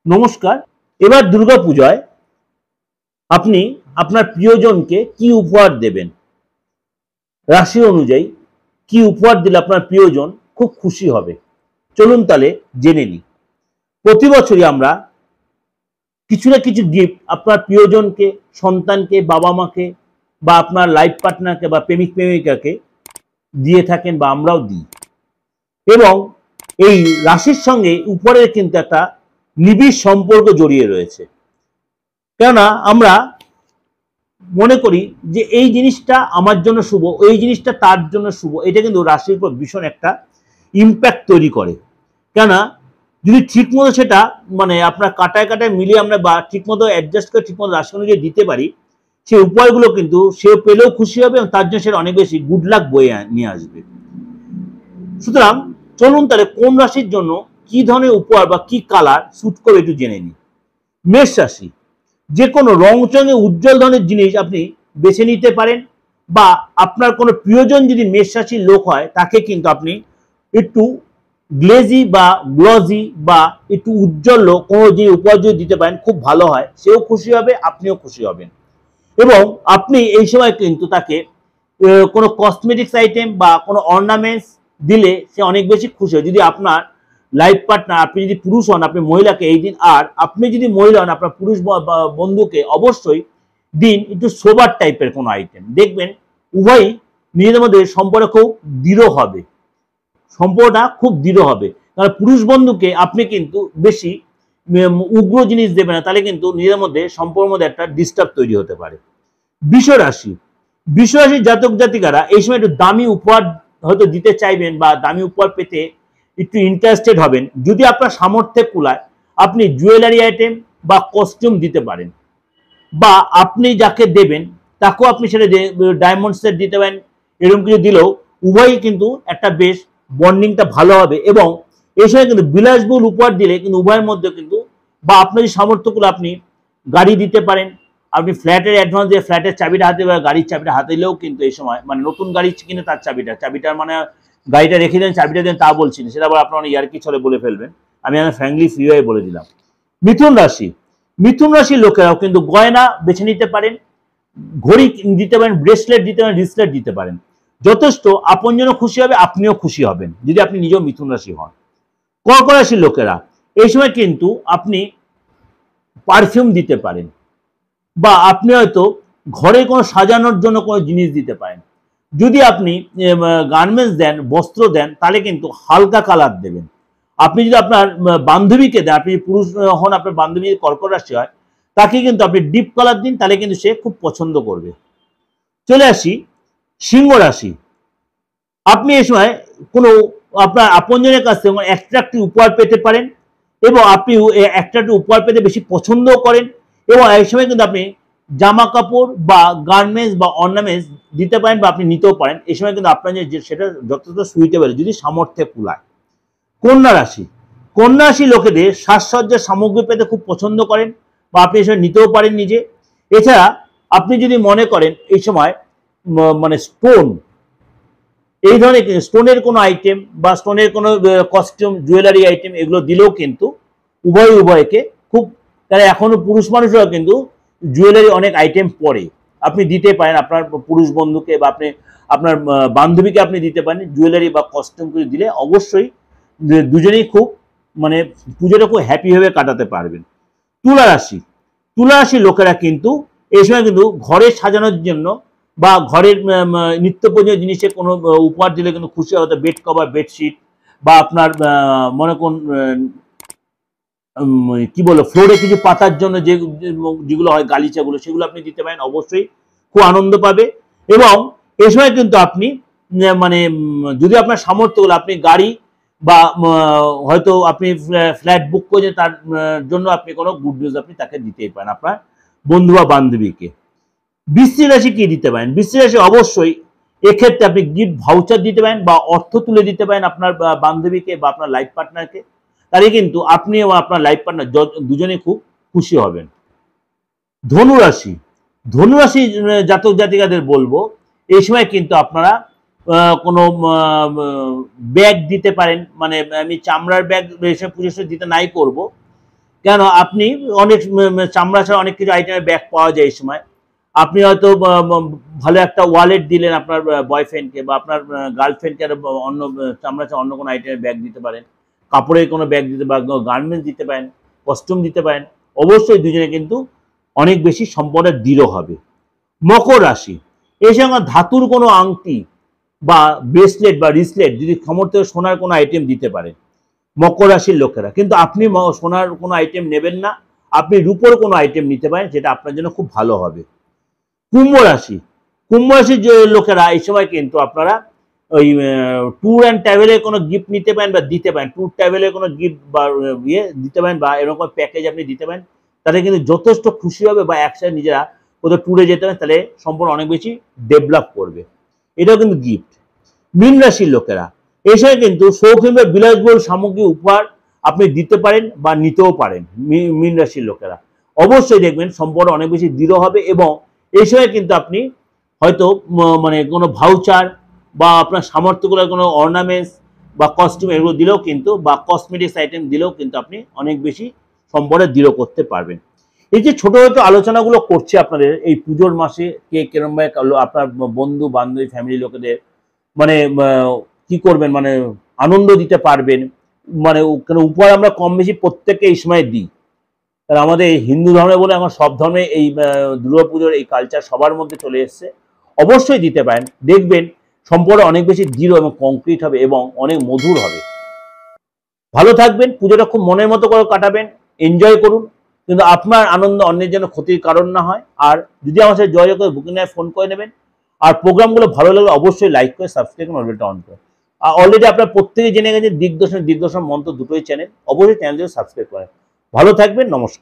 নমস্কার। এবার দুর্গাপূজায় আপনি আপনার প্রিয়জনকে কি উপহার দেবেন? রাশি অনুযায়ী কি উপহার দিলে আপনার প্রিয়জন খুব খুশি হবে? চলুন তাহলে জেনে নিই। প্রতি বছরই আমরা কিছু না কিছু গিফট আপনার প্রিয়জনকে, সন্তানকে, বাবা-মাকে বা আপনার লাইফ পার্টনারকে বা প্রেমিক-প্রেমিকাকে দিয়ে থাকেন বা আমরাও দিই। এবং এই রাশির সঙ্গে উপহারের কিন্তু একটা নিবিড় সম্পর্ক জড়িয়ে রয়েছে। কেননা আমরা মনে করি যে এই জিনিসটা আমার জন্য শুভ, এই জিনিসটা তার জন্য শুভ। এটা কিন্তু রাশির উপর ভীষণ একটা ইম্প্যাক্ট তৈরি করে। কেননা যদি ঠিকমতো সেটা মানে আপনার কাটায় কাটায় মিলিয়ে আমরা বা ঠিকমতো অ্যাডজাস্ট করে ঠিকমতো রাশি অনুযায়ী দিতে পারি, সেই উপহারগুলো কিন্তু সে পেলেও খুশি হবে এবং তার জন্য সেটা অনেক বেশি গুড লাক বয়ে নিয়ে আসবে। সুতরাং চলুন তাহলে কোন রাশির জন্য কি ধরনের উপহার বা কি কালার স্যুট করবে একটু জেনে নিই। মেষ রাশি, যে কোনো রংচঙে উজ্জ্বল ধরনের জিনিস আপনি বেছে নিতে পারেন, বা আপনার কোনো প্রিয়জন যদি মেষ রাশির লোক হয় তাকে কিন্তু আপনি একটু গ্লেজি বা গ্লজি বা একটু উজ্জ্বল কোনো যে উপহার যদি দিতে পারেন খুব ভালো হয়, সেও খুশি হবে, আপনিও খুশি হবেন। এবং আপনি এই সময় কিন্তু তাকে কোনো কসমেটিক্স আইটেম বা কোনো অর্নামেন্টস দিলে সে অনেক বেশি খুশি হয়। যদি আপনার লাইফ পার্টনার, আপনি যদি পুরুষ হন, আপনি মহিলাকে এই দিন, আর আপনি যদি মহিলা হন আপনার পুরুষ বন্ধুকে অবশ্যই দিন একটু সোবার টাইপের কোনো আইটেম। দেখবেন উভয়ই নিজেদের মধ্যে সম্পর্ক খুব দৃঢ় হবে, সম্পর্কটা খুব দৃঢ় হবে। কারণ পুরুষ বন্ধুকে আপনি কিন্তু বেশি উগ্র জিনিস দেবেন না, তাহলে কিন্তু নিজেদের মধ্যে সম্পর্কের মধ্যে একটা ডিস্টার্ব তৈরি হতে পারে। বৃষ রাশি, বৃষ রাশির জাতক জাতিকারা এই সময় একটু দামি উপহার হয়তো দিতে চাইবেন বা দামি উপহার পেতে একটু ইন্টারেস্টেড হবেন। যদি আপনার সামর্থ্যে কুলায় আপনি জুয়েলারি আইটেম বা কস্টিউম দিতে পারেন, বা আপনি যাকে দেবেন তাকেও আপনি সেটা ডায়মন্ড সেট দিতে পারেন। এরকম কিছু দিলেও উভয়ই কিন্তু একটা বেশ বন্ডিংটা ভালো হবে। এবং এই সময় কিন্তু বিলাসবহুল উপহার দিলে কিন্তু উভয়ের মধ্যে কিন্তু, বা আপনার যে সামর্থ্যগুলো, আপনি গাড়ি দিতে পারেন, আপনি ফ্ল্যাটের অ্যাডভান্স দিয়ে ফ্ল্যাটের চাবিটা হাতে বা গাড়ির চাবিটা হাতে দিলেও কিন্তু এই সময়, মানে নতুন গাড়ি কিনে তার চাবিটার মানে গাড়িটা রেখে দেন চাবিটা দেন তা বলছি না, সেটা আবার আপনার অনেক ইয়ার্কি ছলে বলে ফেলবেন। আমি ফ্র্যাঙ্কলি ফ্রি হয়ে বলে দিলাম। মিথুন রাশি, মিথুন রাশির লোকেরাও কিন্তু গয়না বেছে নিতে পারেন, ঘড়ি দিতে পারেন, ব্রেসলেট দিতে পারেন, রিসলেট দিতে পারেন। যথেষ্ট আপনজনও খুশি হবে, আপনিও খুশি হবেন যদি আপনি নিজেও মিথুন রাশি হন। কর্ক রাশির লোকেরা এই সময় কিন্তু আপনি পারফিউম দিতে পারেন, বা আপনি হয়তো ঘরে কোনো সাজানোর জন্য কোনো জিনিস দিতে পারেন। যদি আপনি গার্মেন্টস দেন, বস্ত্র দেন, তাহলে কিন্তু হালকা কালার দেবেন। আপনি যদি আপনার বান্ধবীকে দেন, আপনি পুরুষ হন, আপনার বান্ধবী কর্কট রাশি হয়, তাকে কিন্তু আপনি ডিপ কালার দিন, তাহলে কিন্তু সে খুব পছন্দ করবে। চলে আসি সিংহ রাশি, আপনি এই সময় কোনো আপনার আপনজনের কাছ থেকে অ্যাট্রাক্টিভ উপহার পেতে পারেন, এবং আপনি অ্যাট্রাক্টিভ উপহার পেতে বেশি পছন্দও করেন। এবং এই সময় কিন্তু আপনি জামা কাপড় বা গার্মেন্টস বা অর্নামেন্টস দিতে পারেন, বা আপনি নিতেও পারেন। এই সময় কিন্তু আপনার যে সেটা যতটা সুইটেবল যদি সামর্থ্যে কুলায়। কন্যা রাশি, কন্যা রাশি লোকেদের সাজসজ্জার সামগ্রী পেতে খুব পছন্দ করেন, বা আপনি এই সময় নিতেও পারেন নিজে। এছাড়া আপনি যদি মনে করেন এই সময় মানে স্টোন, এই ধরনের স্টোনের কোনো আইটেম বা স্টোনের কোনো কস্টিউম, জুয়েলারি আইটেম, এগুলো দিলেও কিন্তু উভয়কে খুব, তারা এখনো পুরুষ মানুষরাও কিন্তু জুয়েলারি অনেক আইটেম পরে, আপনি দিতে পারেন আপনার পুরুষ বন্ধুকে, বা আপনি আপনার বান্ধবীকে আপনি দিতে পারেন জুয়েলারি বা কস্টিউম করে দিলে অবশ্যই দুজনেই খুব মানে পুজোটা খুব হ্যাপিভাবে কাটাতে পারবেন। তুলা রাশি, তুলা রাশির লোকেরা কিন্তু এই সময় কিন্তু ঘরে সাজানোর জন্য বা ঘরের নিত্য প্রয়োজনীয় জিনিসের কোনো উপহার দিলে কিন্তু খুশি হতে, বেড কভার, বেডশিট, বা আপনার মনে করুন কি বলবো ফ্লোরে কিছু পাতার জন্য যেগুলো হয় গালিচাগুলো, সেগুলো আপনি দিতে পারেন, অবশ্যই খুব আনন্দ পাবে। এবং এই সময় কিন্তু আপনি মানে যদি আপনার সামর্থ্য হলো আপনি গাড়ি বা হয়তো আপনি ফ্ল্যাট বুক করে তার জন্য আপনি কোনো গুড নিউজ আপনি তাকে দিতেই পারেন আপনার বন্ধু বা বান্ধবীকে। বৃশ্চিক রাশি কি দিতে পারেন? বৃশ্চিক রাশি অবশ্যই এক্ষেত্রে আপনি গিফট ভাউচার দিতে পারেন, বা অর্থ তুলে দিতে পারেন আপনার বান্ধবীকে বা আপনার লাইফ পার্টনারকে, তাহলে কিন্তু আপনি এবং আপনার লাইফ পার্টনার দুজনেই খুব খুশি হবেন। ধনু রাশি, ধনু রাশি জাতক জাতিকাদের বলবো এই সময় কিন্তু আপনারা কোনো ব্যাগ দিতে পারেন, মানে আমি চামড়ার ব্যাগ পুজোর সময় দিতে নাই করব, কেন আপনি অনেক চামড়া ছাড়া অনেক কিছু আইটেমের ব্যাগ পাওয়া যায় এই সময়। আপনি হয়তো ভালো একটা ওয়ালেট দিলেন আপনার বয়ফ্রেন্ডকে, বা আপনার গার্লফ্রেন্ডকে অন্য চামড়া ছাড়া অন্য কোনো আইটেমের ব্যাগ দিতে পারেন, কাপড়ের কোনো ব্যাগ দিতে পারেন, গার্মেন্টস দিতে পারেন, কস্টিউম দিতে পারেন। অবশ্যই দুজনে কিন্তু অনেক বেশি সম্পর্কের দৃঢ় হবে। মকর রাশি, এই সঙ্গে ধাতুর কোনো আংটি বা ব্রেসলেট বা রিসলেট যদি সামর্থ্য সোনার কোনো আইটেম দিতে পারেন মকর রাশির লোকেরা। কিন্তু আপনি সোনার কোনো আইটেম নেবেন না, আপনি রূপোর কোনো আইটেম নিতে পারেন, যেটা আপনার জন্য খুব ভালো হবে। কুম্ভ রাশি, কুম্ভ রাশির যে লোকেরা এই সময় কিন্তু আপনারা ওই ট্যুর অ্যান্ড ট্রাভেলের কোনো গিফট নিতে পারেন বা দিতে পারেন, ট্যুর ট্রাভেলের কোনো গিফট বা দিতে পারেন, বা এরকম প্যাকেজ আপনি দিতে পারেন, তাতে কিন্তু যথেষ্ট খুশি হবে, বা একসাথে নিজেরা কোথাও ট্যুরে যেতে পারেন, তাহলে সম্পর্ক অনেক বেশি ডেভেলপ করবে। এটাও কিন্তু গিফট। মীন রাশির লোকেরা এই সময় কিন্তু শৌখিন বা বিলাসবহুল সামগ্রী উপহার আপনি দিতে পারেন বা নিতেও পারেন। মীন রাশির লোকেরা অবশ্যই দেখবেন সম্পর্ক অনেক বেশি দৃঢ় হবে, এবং এই সময় কিন্তু আপনি হয়তো মানে কোনো ভাউচার বা আপনার সামর্থ্যগুলোর কোনো অর্নামেন্টস বা কস্টিউম এগুলো দিলেও কিন্তু, বা কসমেটিক্স আইটেম দিলেও কিন্তু আপনি অনেক বেশি সম্পর্ক দৃঢ় করতে পারবেন। এই যে ছোট ছোট আলোচনাগুলো করছি আপনাদের এই পুজোর মাসে কে কেরমভাবে আপনার বন্ধু বান্ধবী ফ্যামিলি লোকেদের মানে কি করবেন, মানে আনন্দ দিতে পারবেন, মানে উপহার আমরা কম বেশি প্রত্যেককে এই সময় দিই। কারণ আমাদের হিন্দু ধর্মে বলে আমার সব ধর্মে এই দুর্গাপুজোর এই কালচার সবার মধ্যে চলে এসছে। অবশ্যই দিতে পারেন, দেখবেন সম্পর্ক অনেক বেশি দৃঢ় এবং কংক্রিট হবে এবং অনেক মধুর হবে। ভালো থাকবেন, পুজোটা খুব মনের মতো করে কাটাবেন, এনজয় করুন, কিন্তু আপনার আনন্দ অন্যের জন্য ক্ষতির কারণ না হয়। আর যদি আমার সাথে যোগাযোগ করে বুকিং নিয়ে ফোন করে নেবেন। আর প্রোগ্রামগুলো ভালো লাগলে অবশ্যই লাইক করে সাবস্ক্রাইব করে বেলটা অন করে। আর অলরেডি আপনারা প্রত্যেকেই জেনে গেছেন দিগদর্শন মন্ত্র দুটোই চ্যানেল, অবশ্যই চ্যানেলটিকে সাবস্ক্রাইব করেন। ভালো থাকবেন, নমস্কার।